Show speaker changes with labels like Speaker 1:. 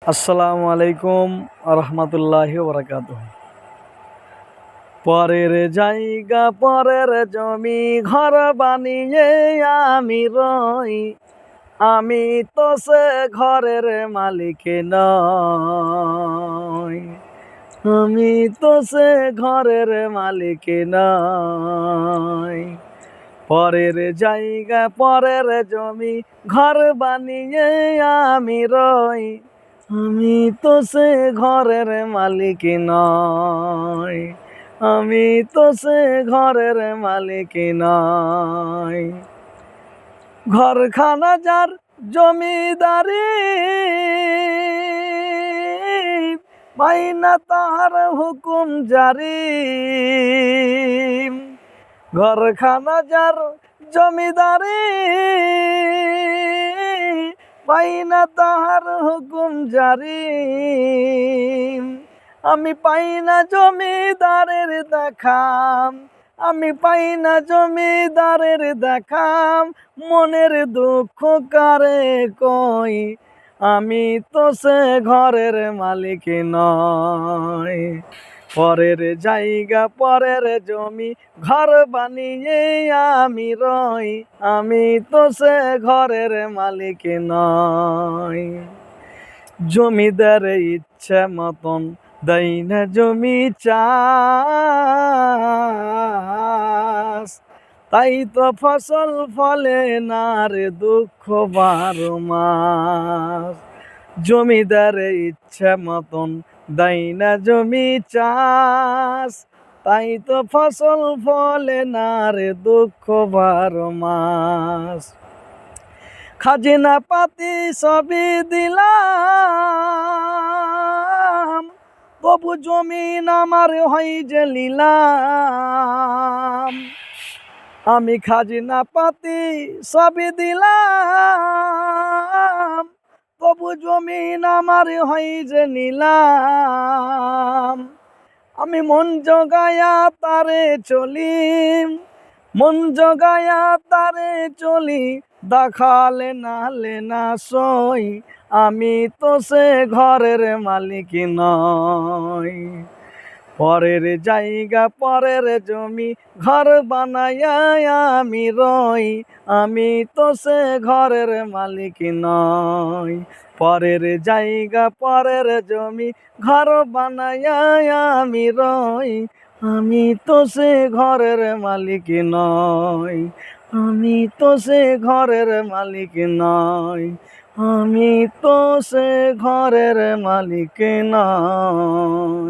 Speaker 1: আসসালামু আলাইকুম রহমতুল্লাহি ওবরাকাতুহ। পরের জায়গা পরের জমি ঘর বানিয়ে আমি রই, আমি তো সে ঘরের মালিক নই। আমি তো সে ঘরের মালিক নই। পরের জায়গা পরের জমি ঘর বানিয়ে আমি রই, আমি তো সে ঘরের মালিক নই। আমি তো সে ঘরের মালিক নই। ঘরখানা যার জমিদারি, পাই না তাহার হুকুম জারি। ঘরখানা যার জমিদারি, পাই না তাহার হুকুম জারি। আমি পাই না জমিদারের দেখাম, আমি পাই না জমিদারের দেখাম। মনের দুঃখ কারে কই, আমি তো সে ঘরের মালিক নই। পরের জায়গা পরের জমি ঘর বানিয়ে আমি রই, আমি তো সে ঘরের মালিক নই। জমিদার ইচ্ছে মতন দেয় না জমি চাষ, তাই তো ফসল ফলে না রে দুঃখ 12 মাস। জমিদার ইচ্ছে মতন দেয় না জমি চাষ, তাই তো ফসল ফলে না রে দুঃখ 12 মাস। খাজনা পাতি সবই দিলাম, তবু জমিন আমার হয় যে লিলাম। আমি খাজনা পাতি সবই দিলাম, তবু জমিন আমার হয় যে নিলাম। আমি মন জগায়া তারে চলি, মন জগায়া তারে চলি, দেখালে না সই, আমি তো সে ঘরের মালিক নই। পরের জায়গা পরের জমি ঘর বানায়া আমি রই, আমি তো সে ঘরের মালিক নই। পরের জায়গা পরের জমি ঘর বানায়া আমি রই, আমি তো সে ঘরের মালিক নই। আমি তো সে ঘরের মালিক নই। আমি তো সে ঘরের মালিক নই।